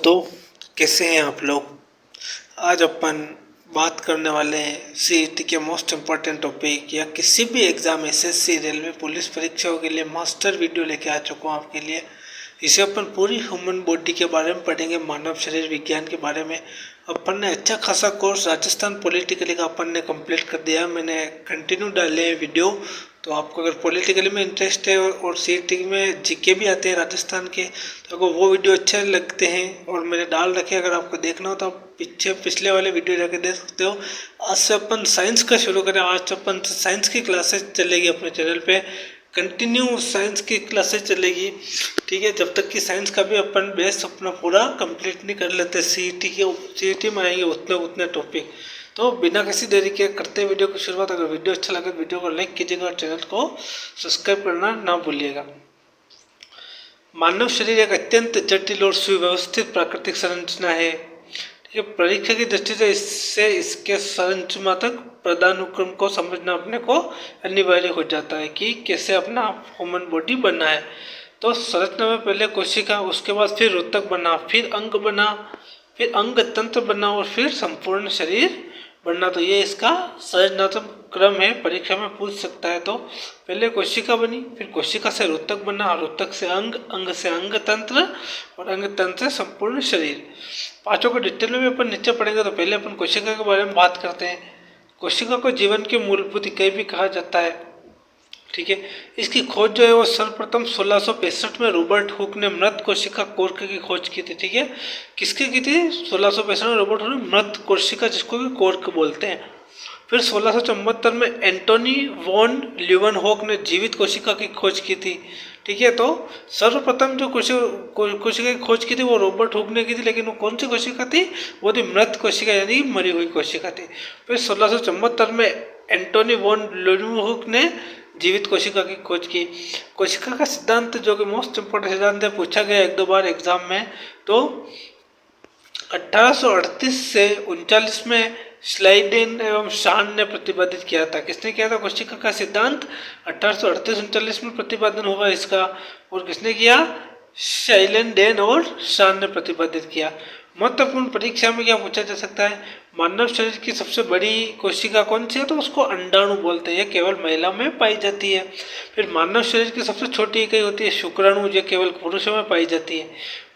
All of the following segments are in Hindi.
दोस्तों, कैसे हैं आप लोग। आज अपन बात करने वाले हैं सीईटी के मोस्ट इम्पॉर्टेंट टॉपिक या किसी भी एग्ज़ाम एसएससी रेलवे पुलिस परीक्षाओं के लिए मास्टर वीडियो लेके आ चुका हूँ आपके लिए। इसे अपन पूरी ह्यूमन बॉडी के बारे में पढ़ेंगे, मानव शरीर विज्ञान के बारे में। अपन ने अच्छा खासा कोर्स राजस्थान पॉलिटिकली का अपन ने कंप्लीट कर दिया। मैंने कंटिन्यू डाले हैं वीडियो, तो आपको अगर पॉलिटिकली में इंटरेस्ट है और सीईटी में जीके भी आते हैं राजस्थान के, तो अगर वो वीडियो अच्छे लगते हैं और मैंने डाल रखे, अगर आपको देखना हो तो आप पिछले वाले वीडियो जाके देख सकते हो। आज से अपन साइंस का शुरू करें। आज अपन साइंस की क्लासेस चलेगी अपने चैनल पे, कंटिन्यू साइंस की क्लासेस चलेगी, ठीक है। जब तक कि साइंस का भी अपन बेस अपना पूरा कंप्लीट नहीं कर लेते, सीईटी में आएंगे उतने टॉपिक। तो बिना किसी देरी के करते वीडियो की शुरुआत। अगर वीडियो अच्छा लगे तो वीडियो को लाइक कीजिएगा और चैनल को सब्सक्राइब करना ना भूलिएगा। मानव शरीर एक अत्यंत जटिल और सुव्यवस्थित प्राकृतिक संरचना है, ठीक है। परीक्षा की दृष्टि से इसके संरचनात्मक पदानुक्रम को समझना अपने को अनिवार्य हो जाता है कि कैसे अपना ह्यूमन बॉडी बना है। तो संरचना में पहले कोशिका, उसके बाद फिर ऊतक बना, फिर अंग बना, फिर अंग तंत्र बना और फिर संपूर्ण शरीर बनना। तो ये इसका संरचनात्मक क्रम है, परीक्षा में पूछ सकता है। तो पहले कोशिका बनी, फिर कोशिका से ऊतक बना, और ऊतक से अंग, अंग से अंग तंत्र, और अंग तंत्र से संपूर्ण शरीर। पांचों को डिटेल में भी अपन नीचे पढ़ेंगे। तो पहले अपन कोशिका के बारे में बात करते हैं। कोशिका को जीवन की मूलभूत इकाई भी कहा जाता है, ठीक है। इसकी खोज जो है वो सर्वप्रथम 1665 में रॉबर्ट हुक ने मृत कोशिका कोर्क की खोज की थी, ठीक है। किसकी की थी? 1665 में रॉबर्ट हुक ने मृत कोशिका, जिसको भी कोर्क बोलते हैं। फिर 1674 में एंटोनी वॉन ल्यूवेनहोक ने जीवित कोशिका की खोज की थी, ठीक है। तो सर्वप्रथम जो कोशिका की खोज की थी वो रॉबर्ट हुक ने की थी, लेकिन वो कौन सी कोशिका थी? वो थी मृत कोशिका, यानी मरी हुई कोशिका थी। फिर 1674 में एंटोनी वॉन ल्यूवेनहोक ने जीवित कोशिका की खोज की। कोशिका का सिद्धांत, जो कि मोस्ट इम्पोर्टेंट सिद्धांत है, पूछा गया एक दो बार एग्जाम में। तो 1838 से 39 में स्लाइडेन एवं शान ने प्रतिपादित किया था। किसने किया था? कोशिका का सिद्धांत 1838-39 में प्रतिपादन हुआ इसका। और किसने किया? शाइलेंडेन और शान ने प्रतिपादित किया। महत्वपूर्ण परीक्षा में क्या पूछा जा सकता है? मानव शरीर की सबसे बड़ी कोशिका कौन सी है? तो उसको अंडाणु बोलते हैं, यह केवल महिला में पाई जाती है। फिर मानव शरीर की सबसे छोटी इकाई होती है शुक्राणु, जो केवल पुरुषों में पाई जाती है।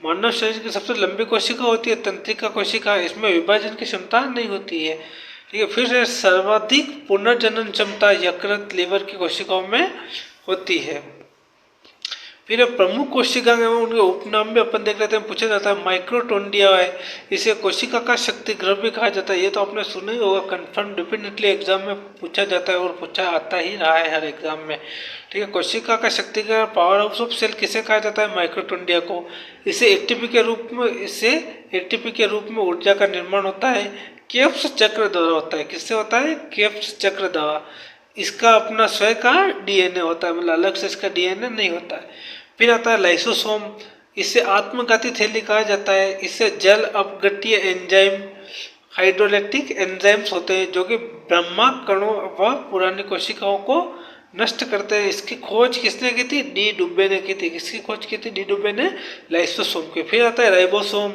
मानव शरीर की सबसे लंबी कोशिका होती है तंत्रिका कोशिका, इसमें विभाजन की क्षमता नहीं होती है, ठीक है। फिर सर्वाधिक पुनर्जनन क्षमता यकृत, लीवर की कोशिकाओं में होती है। फिर प्रमुख कोशिका में उनके उपनाम भी अपन देख लेते हैं। पूछा जाता है माइक्रोटोंडिया है, इसे कोशिका का शक्ति ग्रह भी कहा जाता है। ये तो आपने सुना ही होगा, कंफर्म डेफिनेटली एग्जाम में पूछा जाता है और पूछा आता ही रहा है हर एग्जाम में, ठीक है। कोशिका का शक्ति ग्रह, पावर हाउस ऑफ सेल किसे कहा जाता है? माइक्रोटोंडिया को। इसे एटीपी के रूप में ऊर्जा का निर्माण होता है, केफ्स चक्र द्वारा होता है। किससे होता है? केफ्स चक्र द्वारा। इसका अपना स्वयं का डीएनए होता है, मतलब अलग से इसका डीएनए नहीं होता है। फिर आता है लाइसोसोम, इसे आत्मघाती थैली कहा जाता है। इससे जल अपघट्य एंजाइम, हाइड्रोलैक्टिक एंजाइम्स होते हैं, जो कि ब्रह्मा कणों व पुरानी कोशिकाओं को नष्ट करते हैं। इसकी खोज किसने की थी? डी डुब्बे ने की थी। किसकी खोज की थी? डी डुब्बे ने, लाइसोसोम की। फिर आता है राइबोसोम,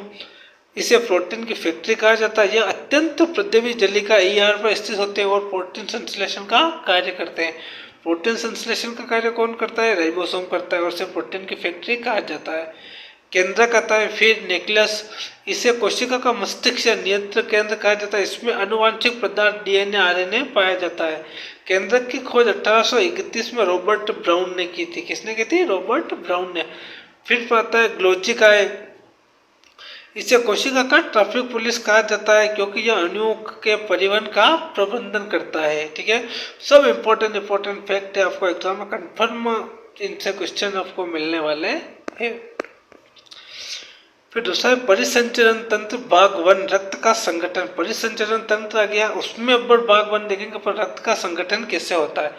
इसे प्रोटीन की फैक्ट्री कहा जाता है। यह अत्यंत प्रद्रवी जलिका ईआर पर स्थित होते हैं और प्रोटीन संश्लेषण का कार्य करते हैं। प्रोटीन संश्लेषण का कार्य कौन करता है? राइबोसोम करता है, और इसे प्रोटीन की फैक्ट्री कहा जाता है। केंद्रक आता है, फिर न्यूक्लियस, इसे कोशिका का मस्तिष्क या नियंत्रण केंद्र कहा जाता है। इसमें आनुवांशिक पदार्थ डीएनए, आरएनए पाया जाता है। केंद्रक की खोज 1831 में रॉबर्ट ब्राउन ने की थी। किसने की थी? रॉबर्ट ब्राउन ने। फिर आता है ग्लोची का है, इसे कोशिका का ट्रैफिक पुलिस कहा जाता है, क्योंकि यह अणुओं के परिवहन का प्रबंधन करता है, ठीक है। सब इम्पोर्टेंट फैक्ट है, आपको एग्जाम में कंफर्म इनसे क्वेश्चन आपको मिलने वाले हैं। फिर दूसरा है परिसंचरण तंत्र भाग 1, रक्त का संगठन। परिसंचरण तंत्र आ गया, उसमें अब भाग 1 देखेंगे पर रक्त का संगठन कैसे होता है।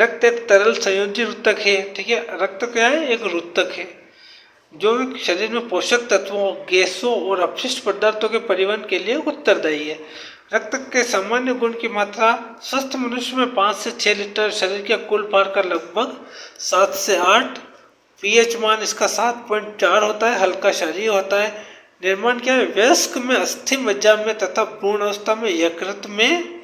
रक्त एक तरल संयोजी ऊतक है, ठीक है। रक्त क्या है? एक ऊतक है जो शरीर में पोषक तत्वों, गैसों और अपशिष्ट पदार्थों के परिवहन के लिए उत्तरदायी है। रक्त के सामान्य गुण की मात्रा स्वस्थ मनुष्य में 5 से 6 लीटर, शरीर के कुल भार का लगभग 7 से 8। पीएच मान इसका 7.4 होता है, हल्का क्षारीय होता है। निर्माण क्या है, वयस्क में अस्थि मज्जा में तथा पूर्ण अवस्था में यकृत में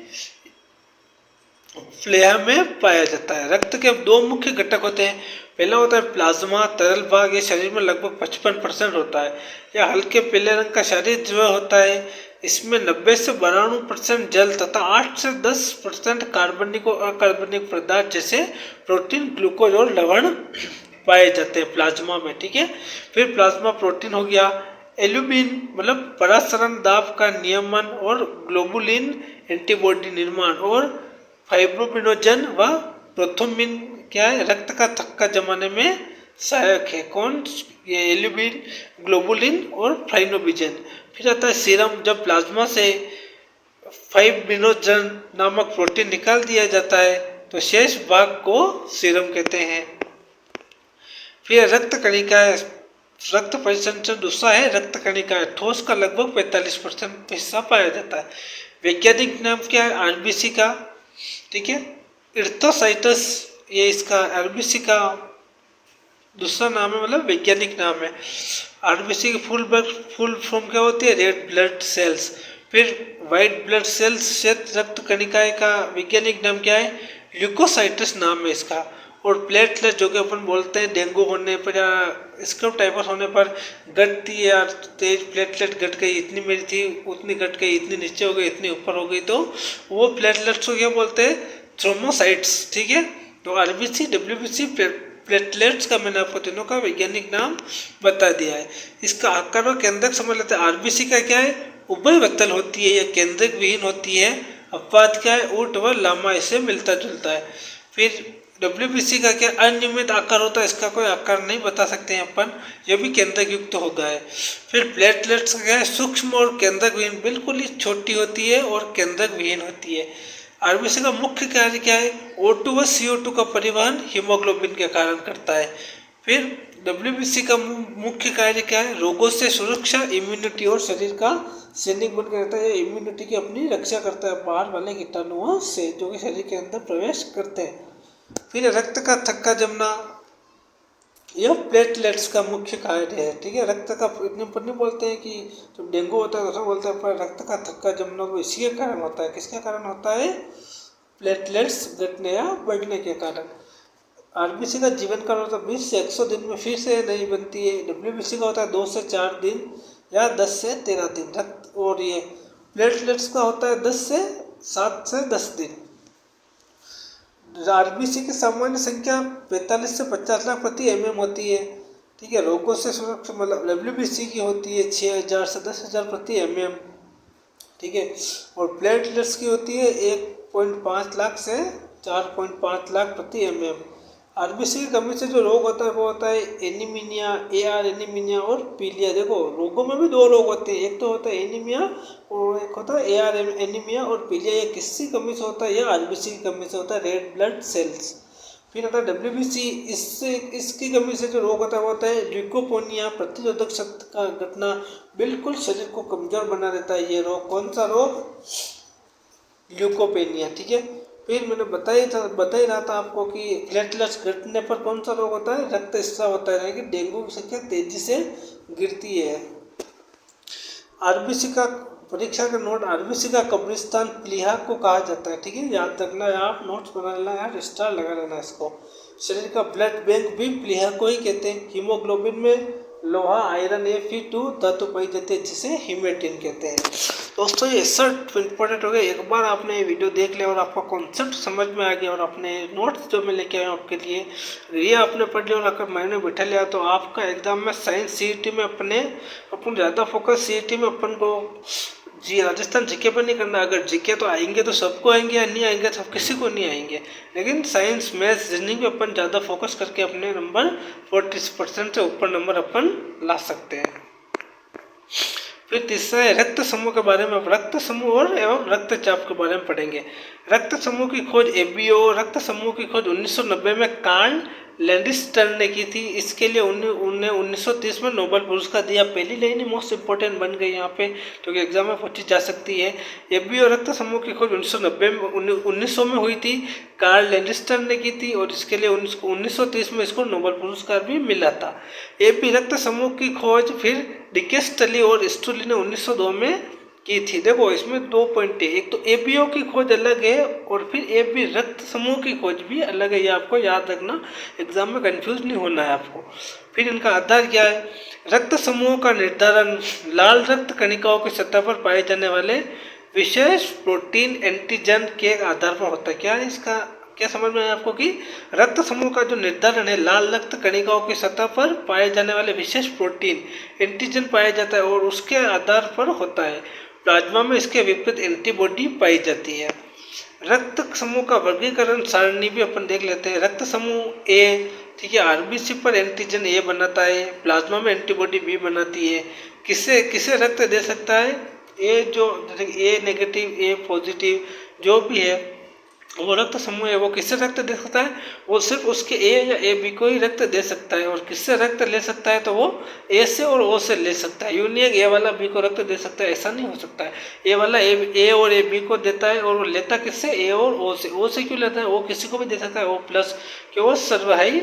प्लेहा में पाया जाता है। रक्त के दो मुख्य घटक होते हैं, पहला होता है प्लाज्मा तरल भाग, ये शरीर में लगभग 55% होता है। यह हल्के पीले रंग का शरीर जो होता है, इसमें 90 से 92% जल तथा 8 से 10% कार्बनिक और अकार्बनिक पदार्थ जैसे प्रोटीन, ग्लूकोज और लवण पाए जाते हैं प्लाज्मा में। ठीक है, फिर प्लाज्मा प्रोटीन हो गया, एल्यूमिन मतलब परासरण दाब का नियमन और ग्लोबुलिन एंटीबॉडी निर्माण, और फाइब्रोबिनोजन व प्रोथोमिन क्या है, रक्त का थक्का जमाने में सहायक है। कौन, ये एल्यूमिन, ग्लोबुलिन और फाइब्रोबिनोजन। फिर आता है सीरम, जब प्लाज्मा से फाइब्रोबिनोजन नामक प्रोटीन निकाल दिया जाता है तो शेष भाग को सीरम कहते हैं। फिर रक्त कणिकाएं, रक्त परिसंचरण दूसरा है रक्त कणिकाएं, ठोस का लगभग 45% हिस्सा पाया जाता है। वैज्ञानिक नाम क्या है, आरबीसी का। ठीक है, इर्थोसाइटस ये इसका आरबीसी का दूसरा नाम है, मतलब वैज्ञानिक नाम है। आरबीसी की फुल फॉर्म क्या होती है, रेड ब्लड सेल्स। फिर व्हाइट ब्लड सेल्स श्वेत रक्त कणिकाएं का वैज्ञानिक नाम क्या है, ल्यूकोसाइटस नाम है इसका। और प्लेटलेट जो कि अपन बोलते हैं डेंगू होने पर या स्क्रब होने पर घटती है यार, तेज प्लेटलेट घट गई, इतनी मेरी थी उतनी घट गई, इतनी नीचे हो गई, इतनी ऊपर हो गई, तो वो प्लेटलेट्स को क्या बोलते हैं, थ्रोमोसाइट्स। ठीक है, तो आरबीसी, डब्ल्यूबीसी, प्लेटलेट्स का मैंने आपको तीनों का वैज्ञानिक नाम बता दिया है। इसका आकार और केंद्रक समझ लेते हैं। आरबीसी का क्या है, उभयवत्तल होती है, यह केंद्रक विहीन होती है। अपवाद क्या है, ऊंट व लामा इससे मिलता जुलता है। फिर डब्ल्यूबीसी का क्या अनियमित आकार होता है, इसका कोई आकार नहीं बता सकते हैं अपन, यह भी केंद्रक युक्त होगा है। फिर प्लेटलेट्स का क्या है, सूक्ष्म और केंद्रक विहीन, बिल्कुल ही छोटी होती है और केंद्रक विहीन होती है। आरबीसी का मुख्य कार्य क्या है, O2 व CO2 का परिवहन हीमोग्लोबिन के कारण करता है। फिर डब्ल्यूबीसी का मुख्य कार्य क्या है, रोगों से सुरक्षा, इम्यूनिटी और शरीर का सैनिक बनकर रहता है। इम्यूनिटी की अपनी रक्षा करता है बाहर वाले कीटाणुओं से जो कि शरीर के अंदर प्रवेश करते हैं। फिर रक्त का थक्का जमना, यह प्लेटलेट्स का मुख्य कार्य है। ठीक है, रक्त का इतने पर नहीं बोलते हैं कि जब डेंगू होता है तो बोलते हैं पर रक्त का थक्का जमना वो इसी के कारण होता है। किसके कारण होता है, प्लेटलेट्स घटने या बढ़ने के कारण। आरबीसी का जीवन काल होता है 20 से 100 दिन में फिर से नहीं बनती है। डब्ल्यूबीसी का होता है 2 से 4 दिन या 10 से 13 दिन रक्त, और ये प्लेटलेट्स का होता है 7 से 10 दिन। आरबीसी की सामान्य संख्या 45 से 50 लाख प्रति एमएम होती है। ठीक है, रोगों से सुरक्षा मतलब डब्ल्यूबीसी की होती है 6000 से 10,000 प्रति एमएम। ठीक है, और प्लेटलेट्स की होती है 1.5 लाख से 4.5 लाख प्रति एमएम। आरबीसी की कमी से जो रोग होता है वो होता है एनीमिया, AR एनीमिया और पीलिया। देखो रोगों में भी 2 रोग होते हैं, एक तो होता है एनीमिया और एक होता है AR एनीमिया और पीलिया। ये किसकी कमी से होता है, यह आरबीसी की कमी से होता है, रेड ब्लड सेल्स। फिर होता है डब्ल्यूबीसी, इसकी कमी से जो रोग होता है वो होता है ल्यूकोपोनिया, प्रतिरोधक शक्ति का घटना, बिल्कुल शरीर को कमजोर बना देता है ये रोग। कौन सा रोग, ल्यूकोपेनिया। ठीक है, फिर मैंने बता ही रहा था आपको कि प्लेटलेट्स घटने पर कौन सा रोग होता है, रक्त स्राव होता है, यानी कि डेंगू की संख्या तेजी से गिरती है। आरबीसी का परीक्षा का नोट, आरबीसी का कब्रिस्तान प्लीहा को कहा जाता है। ठीक है, याद रखना है, आप नोट्स बना लेना यार, स्टार लगा लेना इसको। शरीर का ब्लड बैंक भी प्लीहा को ही कहते हैं। हीमोग्लोबिन में लोहा, आयरन, Fe2 धातु पाई जाती है जिसे हीमेटिन कहते हैं। दोस्तों ये सब इंपॉर्टेंट हो गया, एक बार आपने ये वीडियो देख लिया और आपका कॉन्सेप्ट समझ में आ गया और अपने नोट्स जो मैं लेके आया हूँ आपके लिए, ये आपने पढ़ लिया और अगर मैंने बिठा लिया तो आपका एग्जाम में साइंस CET में अपन ज़्यादा फोकस CET में अपन को जी राजस्थान जीके पर नहीं करना। अगर जीके तो आएंगे तो सबको आएंगे, या नहीं आएंगे तो किसी को नहीं आएंगे, लेकिन साइंस, मैथ्स, रीजनिंग पे अपन ज़्यादा फोकस करके अपने नंबर 40% से ऊपर नंबर अपन ला सकते हैं। फिर तीसरा है रक्त समूह के बारे में। रक्त समूह और एवं रक्तचाप के बारे में पढ़ेंगे। रक्त समूह की खोज एबीओ, रक्त समूह की खोज 1990 में कार्ल लैंडिस्टर ने की थी। इसके लिए उन्हें 1930 में नोबेल पुरस्कार दिया। पहली लाइन ही मोस्ट इंपॉर्टेंट बन गई यहाँ पे, क्योंकि एग्जाम में पूछी जा सकती है। एबी और रक्त समूह की खोज 1900 में हुई थी, कार्ल लैंडिस्टर ने की थी, और इसके लिए 1930 में इसको नोबेल पुरस्कार भी मिला था। एबी रक्त समूह की खोज फिर डिकेस्टली और स्टुली ने 1902 में की थी। देखो इसमें 2 पॉइंट है, एक तो एबीओ की खोज अलग है और फिर एबी रक्त समूह की खोज भी अलग है। ये आपको याद रखना, एग्जाम में कंफ्यूज नहीं होना है आपको। फिर इनका आधार क्या है? रक्त समूह का निर्धारण लाल रक्त कणिकाओं की सतह पर पाए जाने वाले विशेष प्रोटीन एंटीजन के आधार पर होता है। क्या है इसका, क्या समझ में आया आपको कि रक्त समूह का जो निर्धारण है लाल रक्त कणिकाओं की सतह पर पाए जाने वाले विशेष प्रोटीन एंटीजन पाया जाता है और उसके आधार पर होता है। प्लाज्मा में इसके विपरीत एंटीबॉडी पाई जाती है। रक्त समूह का वर्गीकरण सारणी भी अपन देख लेते हैं। रक्त समूह ए, ठीक है, आरबीसी पर एंटीजन ए बनाता है, प्लाज्मा में एंटीबॉडी बी बनाती है। किसे किसे रक्त दे सकता है? ए जो ए नेगेटिव ए पॉजिटिव जो भी है वो रक्त समूह है, वो किससे रक्त दे सकता है? वो सिर्फ उसके ए या ए बी को ही रक्त दे सकता है। और किससे रक्त ले सकता है? तो वो ए से और ओ से ले सकता है। यूनियन ए वाला बी को रक्त दे सकता है, ऐसा नहीं हो सकता है। ए वाला ए और ए बी को देता है और वो लेता किससे? ए और ओ से। ओ से क्यों लेता है? वो किसी को भी दे सकता है, ओ प्लस, कि वो सर्वहाई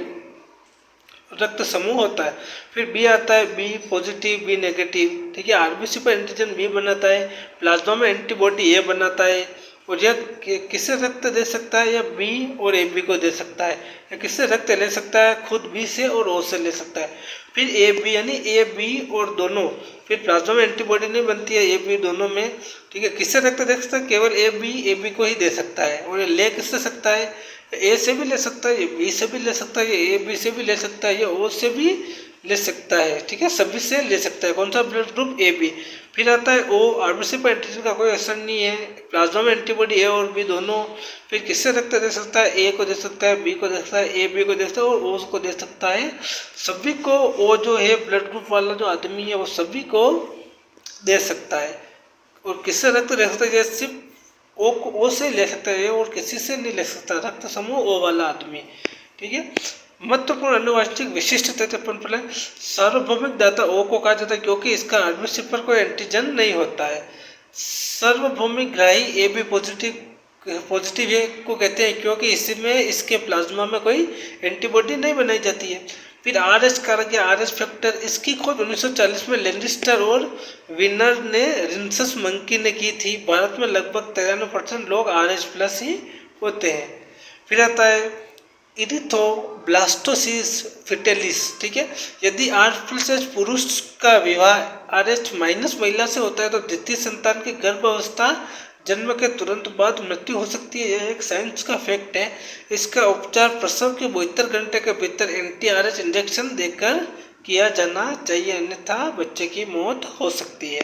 रक्त समूह होता है। फिर बी आता है, बी पॉजिटिव बी नेगेटिव, ठीक है। आरबीसी पर एंटीजन बी बनाता है, प्लाज्मा में एंटीबॉडी ए बनाता है। और यह किससे रक्त दे सकता है? या बी और ए बी को दे सकता है। या किससे रक्त ले सकता है? खुद बी से और ओ से ले सकता है। फिर ए बी यानी ए बी और दोनों, फिर प्लाज्मा में एंटीबॉडी नहीं बनती है ए बी दोनों में, ठीक है। किससे रक्त दे सकता है? केवल ए बी को ही दे सकता है। और ये ले किससे सकता है? ए से भी ले सकता है, ये बी से भी ले सकता है, ये ए बी से भी ले सकता है, ये ओ से भी ले सकता है, ठीक है। सभी से ले सकता है। कौन सा ब्लड ग्रुप? A B. फिर आता है ओ, आरबीसी पर एंटीजन का कोई असर नहीं है, प्लाज्मा में एंटीबॉडी ए और बी दोनों। फिर किससे रक्त दे सकता है? ए को दे सकता है, बी को दे सकता है, ए बी को दे सकता है और ओ को दे सकता है। सभी को ओ जो है ब्लड ग्रुप वाला जो आदमी है वो सभी को दे सकता है। और किससे रक्त दे सकता है? सिर्फ ओ से ले सकता है और किसी से नहीं ले सकता, रक्त समूह ओ वाला आदमी, ठीक है। महत्वपूर्ण अनुवांशिक विशिष्ट तथ्य पहले सार्वभौमिक दाता ओ को कहा जाता है क्योंकि इसका आरबीसी पर कोई एंटीजन नहीं होता है। सार्वभौमिक ग्राही ए बी पॉजिटिव है को कहते हैं क्योंकि इसमें इसके प्लाज्मा में कोई एंटीबॉडी नहीं बनाई जाती है। फिर आरएच कारक या आरएच फैक्टर, इसकी खोज 1940 में लैंडिस्टर और विनर ने रिंसस मंकी ने की थी। भारत में लगभग 93% लोग आरएच प्लस ही होते हैं। फिर आता है इरिथ्रोब्लास्टोसिस फिटेलिस, ठीक है। यदि आरएच पुरुष का विवाह आरएच माइनस महिला से होता है तो द्वितीय संतान की गर्भावस्था जन्म के तुरंत बाद मृत्यु हो सकती है। यह एक साइंस का फैक्ट है। इसका उपचार प्रसव के 72 घंटे के भीतर एंटी आरएच इंजेक्शन देकर किया जाना चाहिए, अन्यथा बच्चे की मौत हो सकती है।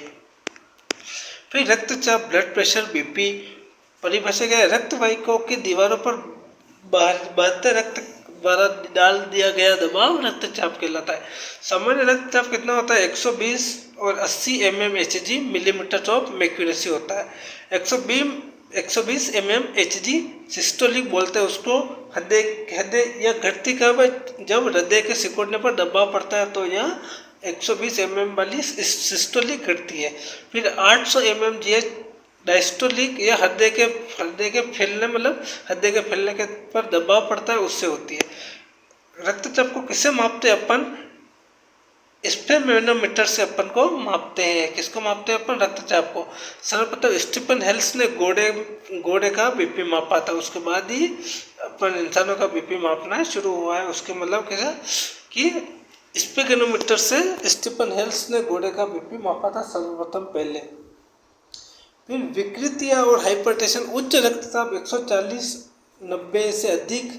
फिर रक्तचाप, ब्लड प्रेशर, बीपी परिभाषा क्या है? रक्त वाहिकाओं की दीवारों पर बहते रक्त द्वारा डाल दिया गया दबाव रक्तचाप कहलाता है। सामान्य रक्तचाप कितना होता है? 120 और 80 mmHg मिलीमीटर ऑफ mercury होता है। 120 mmHg सिस्टोलिक बोलते हैं उसको। हृदय यह घटती कब है? जब हृदय के सिकुड़ने पर दबाव पड़ता है तो यह 120 mm वाली सिस्टोलिक घटती है। फिर 800 mmGh डायस्टोलिक, या हृदय के फैलने मतलब हृदय के फैलने के पर दबाव पड़ता है उससे होती है। रक्तचाप को किससे मापते हैं अपन? स्पेक्ट्रोमीटर से अपन को मापते हैं। किसको मापते हैं अपन? रक्तचाप को। सर्वप्रथम स्टीफन हेल्स ने घोड़े का बीपी मापा था, उसके बाद ही अपन इंसानों का बीपी मापना शुरू हुआ है। उसके मतलब कैसा कि स्पेक्ट्रोमीटर से स्टीफन हेल्स ने घोड़े का बीपी मापा था सर्वप्रथम पहले। फिर विकृतियाँ और हाइपरटेंशन, उच्च रक्तचाप 140/90 से अधिक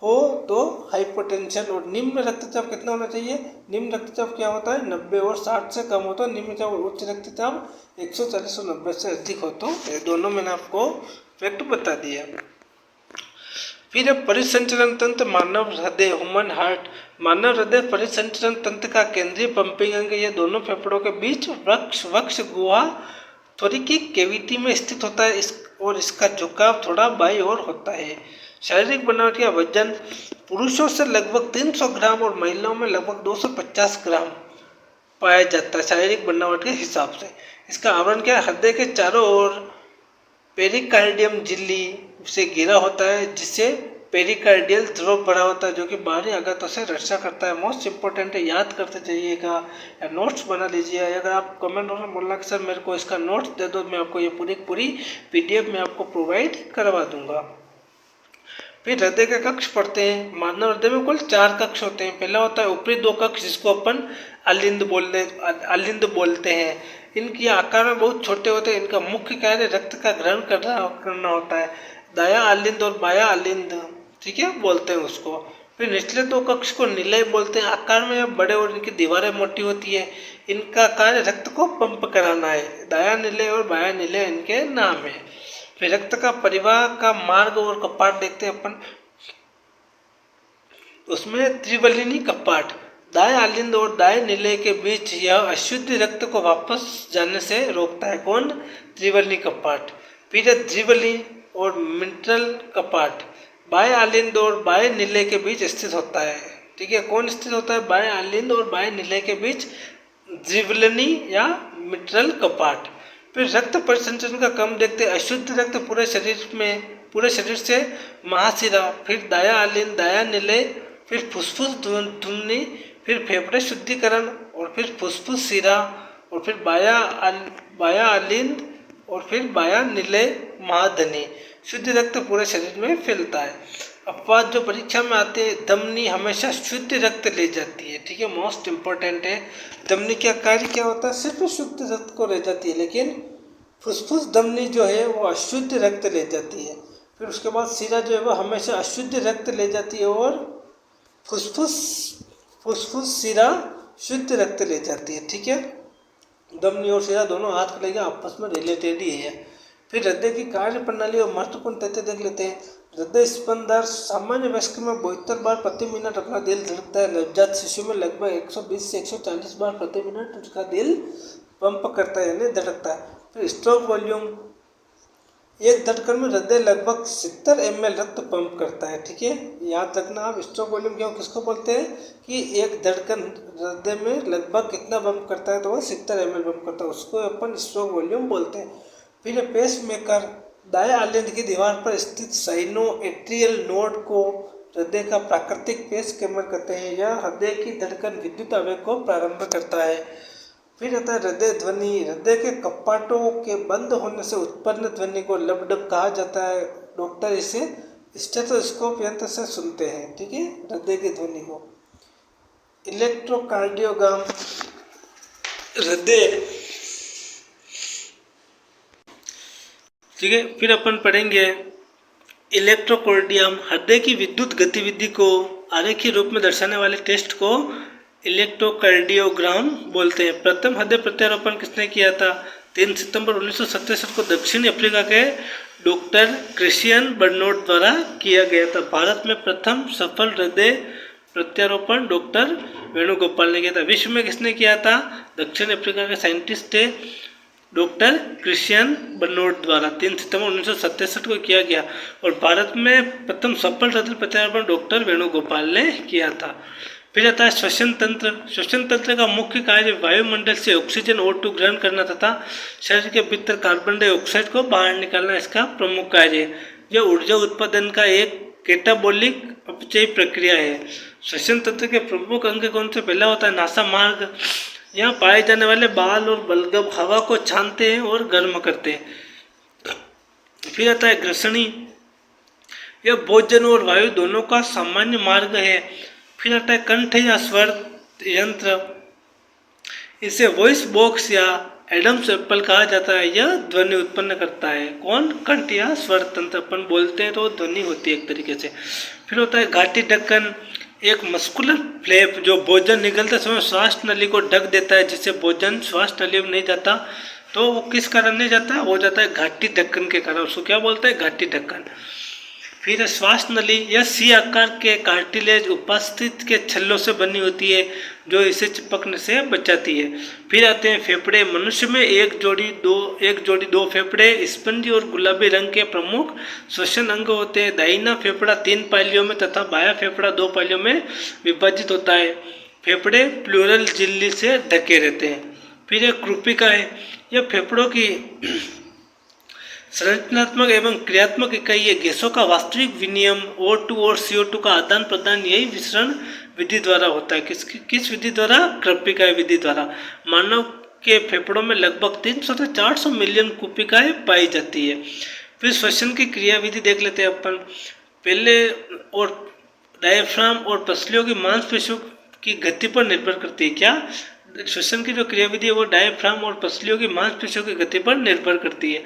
हो तो हाइपरटेंशन। और निम्न रक्तचाप कितना होना चाहिए? निम्न रक्तचाप क्या होता है? 90 और 60 से कम हो तो निम्न रक्तचाप। और उच्च रक्तचाप 140 और 90 से अधिक हो तो। ये दोनों मैंने आपको फैक्ट बता दिया। फिर परिसंचरण तंत्र, मानव हृदय, ह्यूमन हार्ट। मानव हृदय परिसंचरण तंत्र का केंद्रीय पंपिंग अंग, ये दोनों फेफड़ों के बीच वक्ष गुहा थोरिकिक कैविटी में स्थित होता है और इसका झुकाव थोड़ा बाईं ओर होता है। शारीरिक बनावट या वजन पुरुषों से लगभग 300 ग्राम और महिलाओं में लगभग 250 ग्राम पाया जाता है शारीरिक बनावट के हिसाब से। इसका आवरण क्या है? हृदय के चारों ओर पेरिकार्डियम झिल्ली से घिरा होता है, जिससे पेरिकार्डियल ध्रुव बड़ा होता है, जो कि बाहरी आघातों से रक्षा करता है। मोस्ट इंपॉर्टेंट है, याद करते जाइएगा या नोट्स बना लीजिए। अगर आप कमेंट में बोलना कि सर मेरे को इसका नोट्स दे दो, मैं आपको ये पूरी PDF में आपको प्रोवाइड करवा दूंगा। फिर हृदय के कक्ष पढ़ते हैं। मानव हृदय में कुल 4 कक्ष होते हैं। पहला होता है ऊपरी 2 कक्ष, जिसको अपन अलिंद बोलते हैं। इनकी आकार में बहुत छोटे होते हैं। इनका मुख्य कार्य रक्त का ग्रहण करना होता है। दाया अलिंद और बाया अलिंद, ठीक है, बोलते हैं उसको। फिर निचले 2 कक्ष को निलय बोलते हैं। आकार में बड़े और इनकी दीवारें मोटी होती है। इनका कार्य रक्त को पंप कराना है। दाया निलय और बाया निलय इनके नाम है। फिर रक्त का परिवाह का मार्ग और कपाट देखते हैं अपन। उसमें त्रिवलिनी कपाट, दाएं अलिंद और दाएं निलय के बीच यह अशुद्ध रक्त को वापस जाने से रोकता है। कौन? त्रिवलिनी कपाट। फिर द्विवलिनी और मिंट्रल कपाट बाएं अलिंद और बाएं निलय के बीच स्थित होता है। ठीक है, कौन स्थित होता है? बाएं अलिंद और बाएं निलय के बीच द्विवलिनी या मिंट्रल कपाट। फिर रक्त परिसंचरण का क्रम देखते हैं। अशुद्ध रक्त पूरे शरीर से महाशिरा, फिर दाया अलिंद, दाया निलय, फिर फुसफुस धमनी, फिर फेफड़े शुद्धिकरण, और फिर फुसफुस शिरा, और फिर बाया अलिंद, और फिर बाया निलय महाधनी। शुद्ध रक्त पूरे शरीर में फैलता है। अपवाद जो परीक्षा में आते हैं, धमनी हमेशा शुद्ध रक्त ले जाती है। ठीक है, मोस्ट इंपॉर्टेंट है। धमनी का कार्य क्या होता है? सिर्फ शुद्ध रक्त को ले जाती है, लेकिन फुसफुस धमनी जो है वो अशुद्ध रक्त ले जाती है। फिर उसके बाद शिरा जो है वो हमेशा अशुद्ध रक्त ले जाती है, और फुसफुस शिरा शुद्ध रक्त ले जाती है। ठीक है, धमनी और शिरा दोनों हाथ लगेगा, आपस में रिलेटेड ही है। फिर हृदय की कार्य प्रणाली और महत्वपूर्ण तथ्य देख लेते हैं। हृदय स्पंदन सामान्य वयस्क में 72 बार प्रति मिनट अपना दिल धड़कता है। नवजात शिशु में लगभग 120 से 140 बार प्रति मिनट उसका दिल पंप करता है, यानी धड़कता है। फिर स्ट्रोक वॉल्यूम, एक धड़कन में हृदय लगभग 70 ml रक्त पंप करता है। ठीक है, याद रखना आप। स्ट्रोक वॉल्यूम क्यों किसको बोलते हैं कि एक धड़कन हृदय में लगभग कितना पंप करता है, तो वो 70 ml पंप करता है, उसको अपन स्ट्रोक वॉल्यूम बोलते हैं। फिर पेस मेकर, दाएं अलिंद की दीवार पर स्थित साइनो एट्रियल नोड को हृदय का प्राकृतिक पेस केंद्र कहते हैं। यह हृदय की धड़कन विद्युत आवेग को प्रारंभ करता है। फिर आता है हृदय ध्वनि। हृदय के कपाटों के बंद होने से उत्पन्न ध्वनि को लबडब कहा जाता है। डॉक्टर इसे स्टेथोस्कोप यंत्र से सुनते हैं। ठीक है, हृदय की ध्वनि को। इलेक्ट्रोकार्डियोग्राम, हृदय, ठीक है। फिर अपन पढ़ेंगे इलेक्ट्रोकार्डियम, हृदय की विद्युत गतिविधि को आरेखीय रूप में दर्शाने वाले टेस्ट को इलेक्ट्रोकार्डियोग्राम बोलते हैं। प्रथम हृदय प्रत्यारोपण किसने किया था? 3 सितंबर 1967 को दक्षिण अफ्रीका के डॉक्टर क्रिश्चियन बर्नार्ड द्वारा किया गया था। भारत में प्रथम सफल हृदय प्रत्यारोपण डॉक्टर वेणुगोपाल ने किया था। विश्व में किसने किया था? दक्षिण अफ्रीका के साइंटिस्ट थे डॉक्टर क्रिश्चियन बर्नार्ड द्वारा 3 सितंबर 1967 को किया गया। और भारत में प्रथम सफल हृदय प्रत्यारोपण डॉक्टर वेणुगोपाल ने किया था। फिर आता है श्वसन तंत्र। श्वसन तंत्र का मुख्य कार्य वायुमंडल से ऑक्सीजन O2 ग्रहण करना तथा शरीर के भीतर कार्बन डाइऑक्साइड को बाहर निकालना इसका प्रमुख कार्य है। यह ऊर्जा उत्पादन का एक कैटाबोलिक अपचयी प्रक्रिया है। श्वसन तंत्र के प्रमुख अंग कौन से? पहला होता है नासा मार्ग। यहाँ पाए जाने वाले बाल और बलगम हवा को छानते हैं और गर्म करते हैं। फिर आता है ग्रसनी, यह भोजन और वायु दोनों का सामान्य मार्ग है। फिर आता है कंठ या स्वर यंत्र, इसे वॉइस बॉक्स या एडम्स एप्पल कहा जाता है। यह ध्वनि उत्पन्न करता है। कौन? कंठ या स्वर तंत्र अपन बोलते हैं तो ध्वनि होती है एक तरीके से। फिर होता है घाटी ढक्कन, एक मस्कुलर फ्लैप जो भोजन निगलते समय श्वास नली को ढक देता है, जिससे भोजन श्वास नली में नहीं जाता। तो वो किस कारण नहीं जाता? हो जाता है घाटी ढक्कन के कारण। उसको क्या बोलते हैं? घाटी ढक्कन। फिर श्वास नली, यह सी आकार के कार्टिलेज उपस्थित के छल्लों से बनी होती है। जो इसे चिपकने से बचाती है। फिर आते हैं फेफड़े। मनुष्य में एक जोड़ी दो फेफड़े स्पंजी और गुलाबी रंग के प्रमुख श्वसन अंग होते हैं। दाहिना फेफड़ा 3 पालियों में तथा बायां फेफड़ा 2 पालियों में विभाजित होता है। फेफड़े प्लूरल झिल्ली से ढके रहते हैं। फिर एक कृपिका है। यह फेफड़ों की संरचनात्मक एवं क्रियात्मक इकाई है। गैसों का वास्तविक विनिमय O2 और CO2 का आदान प्रदान यही विसरण विधि द्वारा होता है। किस विधि द्वारा? कृपिका विधि द्वारा। मानव के फेफड़ों में लगभग 300 से 400 मिलियन कुपिकाएं पाई जाती है। फिर श्वसन की क्रिया विधि देख लेते हैं अपन। पहले और डायफ्राम और पसलियों की मांसपेशियों की गति पर निर्भर करती है। क्या? श्वसन की जो क्रियाविधि है वो डायफ्राम और पसलियों की मांसपेशियों की गति पर निर्भर करती है।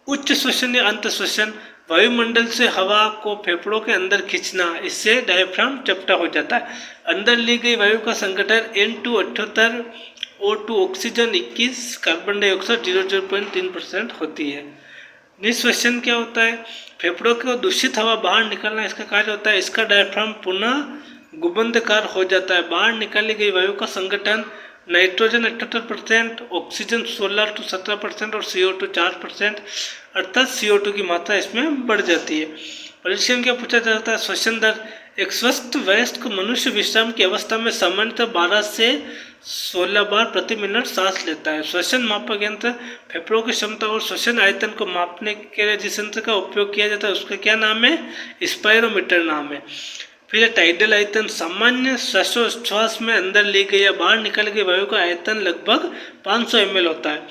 उच्च श्वसन या अंत श्वसन, वायुमंडल से हवा को फेफड़ों के अंदर खींचना, इससे डायफ्राम चपटा हो जाता है। अंदर ली गई वायु का संघटन N2 78, O2 oxygen 21, carbon dioxide 0.3% होती है। निःश्वसन क्या होता है? फेफड़ों को दूषित हवा बाहर निकालना इसका कार्य होता है। इसका डायफ्राम पुनः गुबंदकार हो जाता है। बाहर निकाली गई वायु का संघटन नाइट्रोजन 78%, ऑक्सीजन 16 से 17% और CO2 4%, अर्थात CO2 की मात्रा इसमें बढ़ जाती है। परीक्षण क्या पूछा जाता है? श्वसन दर। एक स्वस्थ वयस्क मनुष्य विश्राम की अवस्था में सामान्यतः 12 से 16 बार प्रति मिनट सांस लेता है। श्वसन मापक यंत्र फेफड़ों की क्षमता और श्वसन आयतन को मापने के लिए जिस यंत्र का उपयोग किया जाता है उसका क्या नाम है? स्पायरोमीटर नाम है। फिर टाइडल आयतन। सामान्य श्वासोच्छ्वास में अंदर ली गई या बाहर निकल गई वायु का आयतन लगभग 500 ml होता है।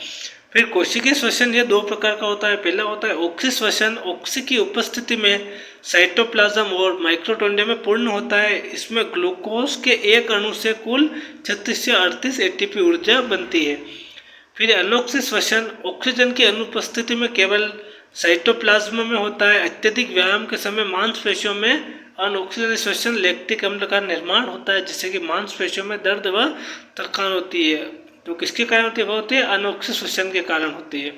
फिर कोशिकीय श्वसन यह 2 प्रकार का होता है। पहला होता है ऑक्सी श्वसन। ऑक्सी की उपस्थिति में साइटोप्लाज्म और माइटोकॉन्ड्रिया में पूर्ण होता है। इसमें ग्लूकोज के एक अणु से कुल 36 से 38 ATP ऊर्जा बनती है। फिर अनोक्सी श्वसन। ऑक्सीजन की अनुपस्थिति में केवल साइटोप्लाज्म में होता है। अत्यधिक व्यायाम के समय मांसपेशियों में अनऑक्सीजन श्वसन लैक्टिक अम्ल का निर्माण होता है, जिससे कि मांसपेशियों में दर्द व थकान होती है। तो किसके कारण होती है? वो होती है अनऑक्सी श्वसन के कारण होती है।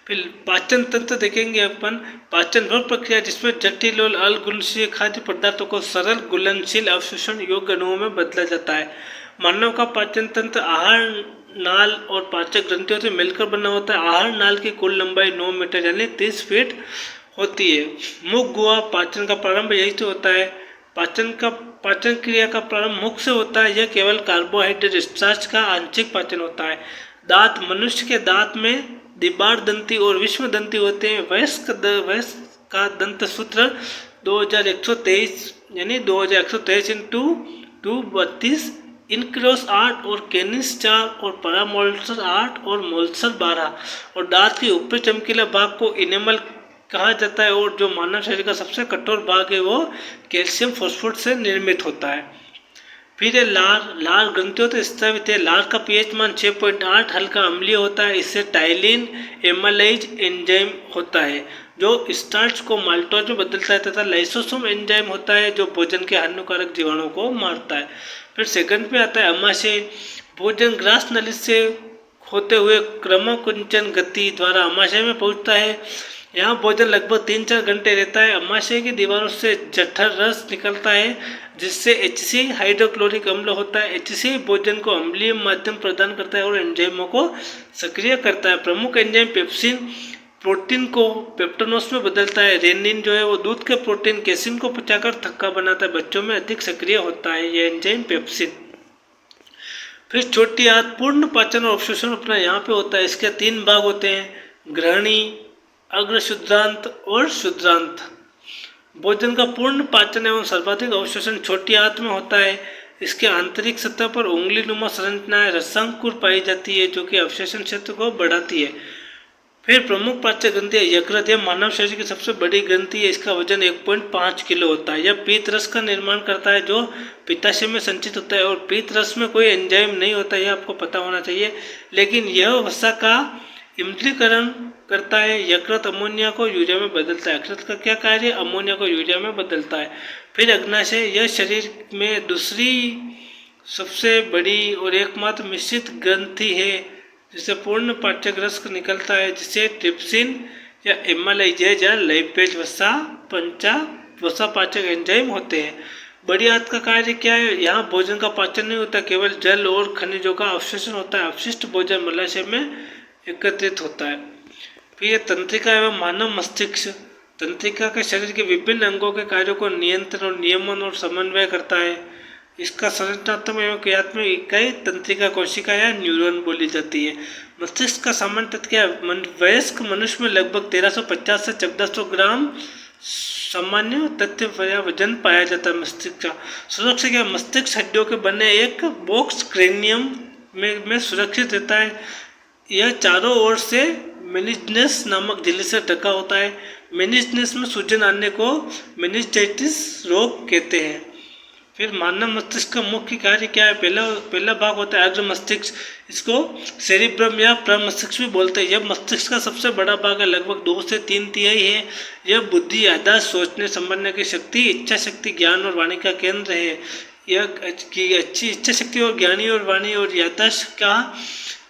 फिर पाचन तंत्र देखेंगे अपन। पाचन वह प्रक्रिया जिसमें जटिल और अघुलनशील खाद्य पदार्थों को सरल घुलनशील अवशोषण योग्य अणुओं में बदला जाता है। मानव का पाचन तंत्र आहार नाल और पाचक ग्रंथियों से मिलकर बना होता है। आहार नाल की कुल लंबाई 9 मीटर यानी 30 फीट होती है। मुख गुहा पाचन का प्रारंभ यही से होता है। पाचन क्रिया का प्रारंभ मुख से होता है। यह केवल कार्बोहाइड्रेट स्टार्च का आंशिक पाचन होता है। दांत। मनुष्य के दांत में द्विबार दंती और विषम दंती होते हैं। वयस्क का दंत सूत्र 2123 यानी 2123 इंटू 232, इनक्रोस 8 और कैनिस 4 और परामोल्सर 8 और मोल्सर 12। और दांत के ऊपरी चमकीला भाग को इनेमल कहा जाता है। और जो मानव शरीर का सबसे कठोर भाग है वो कैल्शियम फॉस्फेट से निर्मित होता है। फिर लार ग्रंथियों से स्रावित है। लार का pH मान 6.8 हल्का अम्लीय होता है। इससे टाइलिन एमाइलेज एंजाइम होता है जो स्टार्च को माल्टोज में बदलता है, तथा लाइसोसोम एंजाइम होता है जो भोजन के हानिकारक जीवाणुओं को मारता है। फिर सेकंड पे आता है अमाशय। भोजन ग्रास नली से होते हुए क्रमकुंचन गति द्वारा अमाशय में पहुंचता है। यहाँ भोजन लगभग 3-4 घंटे रहता है। अमाशय की दीवारों से जठर रस निकलता है जिससे HCl हाइड्रोक्लोरिक अम्ल होता है। HCl भोजन को अम्लीय माध्यम प्रदान करता है और एंजाइमों को सक्रिय करता है। प्रमुख एंजाइम पेप्सिन प्रोटीन को पेप्टोनोस में बदलता है। रेनिन जो है वो दूध के प्रोटीन कैसिन को पचाकर थक्का बनाता है। बच्चों में अधिक सक्रिय होता है यह एंजाइम पेप्सिन। फिर छोटी आंत। पूर्ण पाचन और अवशोषण अपना यहाँ पे होता है। इसके 3 भाग होते हैं, ग्रहणी, अग्रशुद्रांत और शुद्रांत। भोजन का पूर्ण पाचन एवं सर्वाधिक अवशोषण छोटी आंत में होता है। इसके आंतरिक सतह पर उंगली नुमा संरचनाएं रसांकुर पाई जाती है जो कि अवशोषण क्षेत्र को बढ़ाती है। फिर प्रमुख पाचक ग्रंथि यकृत। यह मानव शरीर की सबसे बड़ी ग्रंथि है। इसका वजन 1.5 किलो होता है। यह पीत रस का निर्माण करता है जो पित्ताशय में संचित होता है। और पीत रस में कोई एंजाइम नहीं होता, यह आपको पता होना चाहिए, लेकिन यह वसा का इम्लीकरण करता है। यकृत अमोनिया को यूरिया में बदलता है। यकृत का क्या कार्य? अमोनिया को यूरिया में बदलता है। फिर अग्नाशय। यह शरीर में दूसरी सबसे बड़ी और एकमात्र मिश्रित ग्रंथि है जिससे पूर्ण पाचक रस निकलता है, जिसे ट्रिप्सिन या एमाइलेज या लिपेज वसा पाचक एंजाइम होते हैं। बड़ी आंत का कार्य क्या है? यहाँ भोजन का पाचन नहीं होता, केवल जल और खनिजों का अवशोषण होता है। अपशिष्ट भोजन मलाशय में एकत्रित होता है। फिर ये तंत्रिका एवं मानव मस्तिष्क, तंत्रिका के शरीर के विभिन्न अंगों के कार्यों को नियंत्रण और नियमन और समन्वय करता है। इसका संरचनात्मक एवं क्रियात्मक इकाई तंत्रिका कोशिका या न्यूरॉन बोली जाती है। मस्तिष्क का सामान्य तत्व क्या है? वयस्क मनुष्य में लगभग 1350 से 1400 ग्राम सामान्य तथ्य या वजन पाया जाता है। मस्तिष्क का सुरक्षा क्या? मस्तिष्क हड्डियों के बने एक बॉक्स क्रेनियम में सुरक्षित रहता है। यह चारों ओर से मेनिंजेस नामक झिल्ली से ढका होता है। मेनिंजेस में सूजन आने को मेनिंजाइटिस रोग कहते हैं। फिर मानव मस्तिष्क का मुख्य कार्य क्या है? पहला भाग होता है अग्र मस्तिष्क, इसको सेरिब्रम या प्रमस्तिष्क भी बोलते हैं। यह मस्तिष्क का सबसे बड़ा भाग है, लगभग 2 से 3 तिहाई है। यह बुद्धि, याददाश्त, सोचने, समझने की शक्ति, इच्छा शक्ति, ज्ञान और वाणी का केंद्र है। यह अच्छी इच्छा शक्ति और ज्ञानी और वाणी और याददाश्त का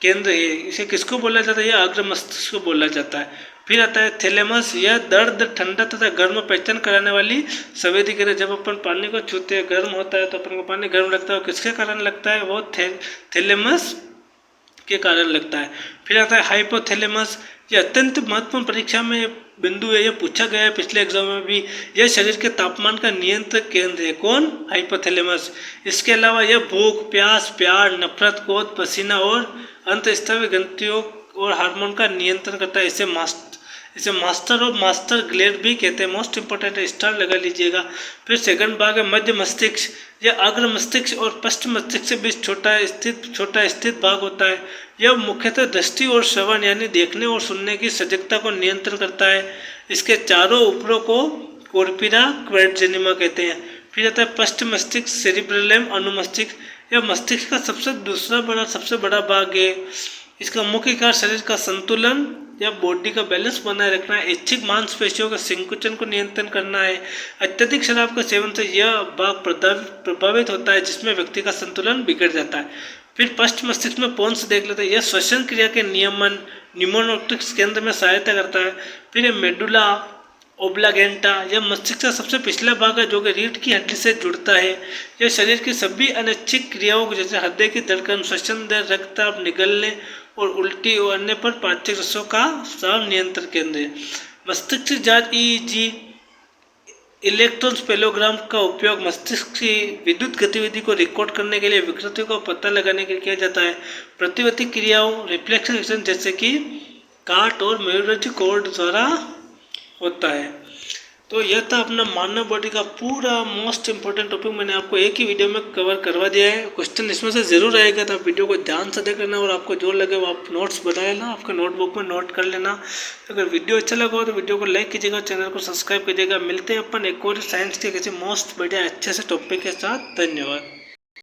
केंद्र है। इसे किसको बोला जाता है? यह अग्र मस्तिष्क को बोला जाता है। फिर आता है थैलेमस, यह दर्द, ठंडा तथा गर्म पहचान कराने वाली संवेदी क्रिया। जब अपन पानी को छूते हैं, गर्म होता है तो अपन को पानी गर्म लगता है, और किसके कारण लगता है? वो थैलेमस के कारण लगता है। फिर आता है हाइपोथैलेमस, ये अत्यंत महत्वपूर्ण परीक्षा में बिंदु है, यह पूछा गया है पिछले एग्जाम में भी। यह शरीर के तापमान का नियंत्रण केंद्र है। कौन? हाइपोथैलेमस। इसके अलावा यह भूख, प्यास, प्यार, नफरत, क्रोध, पसीना और अंतःस्रावी ग्रंथियों और हार्मोन का नियंत्रण करता है। इसे मास्टर और मास्टर ग्लैंड भी कहते हैं। मोस्ट इंपॉर्टेंट स्टार लगा लीजिएगा। फिर सेकंड भाग है मध्य मस्तिष्क, यह अग्र मस्तिष्क और पश्च मस्तिष्क से बीच छोटा स्थित भाग होता है। यह मुख्यतः दृष्टि और श्रवण यानी देखने और सुनने की सजगता को नियंत्रण करता है। इसके चारों उपरों को कोर्पिरा क्वेडजेनिमा कहते हैं। फिर आता है पश्च मस्तिष्क, सेरिब्रम अनुमस्तिष्क, यह मस्तिष्क का सबसे बड़ा भाग है। इसका मुख्य कार्य शरीर का संतुलन या बॉडी का बैलेंस बनाए रखना है। ऐच्छिक मांसपेशियों का संकुचन को नियंत्रण करना है। अत्यधिक शराब के सेवन से यह भाग प्रभावित होता है, जिसमें व्यक्ति का संतुलन बिगड़ जाता है। फिर पश्च मस्तिष्क में पोन्स देख लेते हैं। यह श्वसन क्रिया के नियमन, न्यूमोनोटिक्स केंद्र में सहायता करता है। फिर मेडुला ओब्लागेंटा, यह मस्तिष्क का सबसे पिछला भाग है जो कि रीढ़ की हड्डी से जुड़ता है। यह शरीर की सभी अनैच्छिक क्रियाओं को जैसे हृदय की धड़कन, श्वसन दर, रक्तचाप, निगलने और उल्टी और अन्य पर पाचक रसों का साफ नियंत्रण केंद्र है। मस्तिष्क जांच EEG इलेक्ट्रोन्सेफेलोग्राम का उपयोग मस्तिष्क की विद्युत गतिविधि को रिकॉर्ड करने के लिए विकृतियों का पता लगाने के लिए किया जाता है। प्रतिवर्ती क्रियाओं रिफ्लेक्शन एक्शन जैसे कि काट और मेयोलॉजी कोड द्वारा होता है। तो यह था अपना मानव बॉडी का पूरा मोस्ट इंपॉर्टेंट टॉपिक, मैंने आपको एक ही वीडियो में कवर करवा दिया है। क्वेश्चन इसमें से जरूर आएगा, तो आप वीडियो को ध्यान से देख लेना और आपको जो लगे वो आप नोट्स बना लेना, आपके नोटबुक में नोट कर लेना। अगर वीडियो अच्छा लगा हो तो वीडियो को लाइक कीजिएगा, चैनल को सब्सक्राइब कीजिएगा। मिलते हैं अपन एक और साइंस के किसी मोस्ट बढ़िया अच्छे से टॉपिक के साथ। धन्यवाद।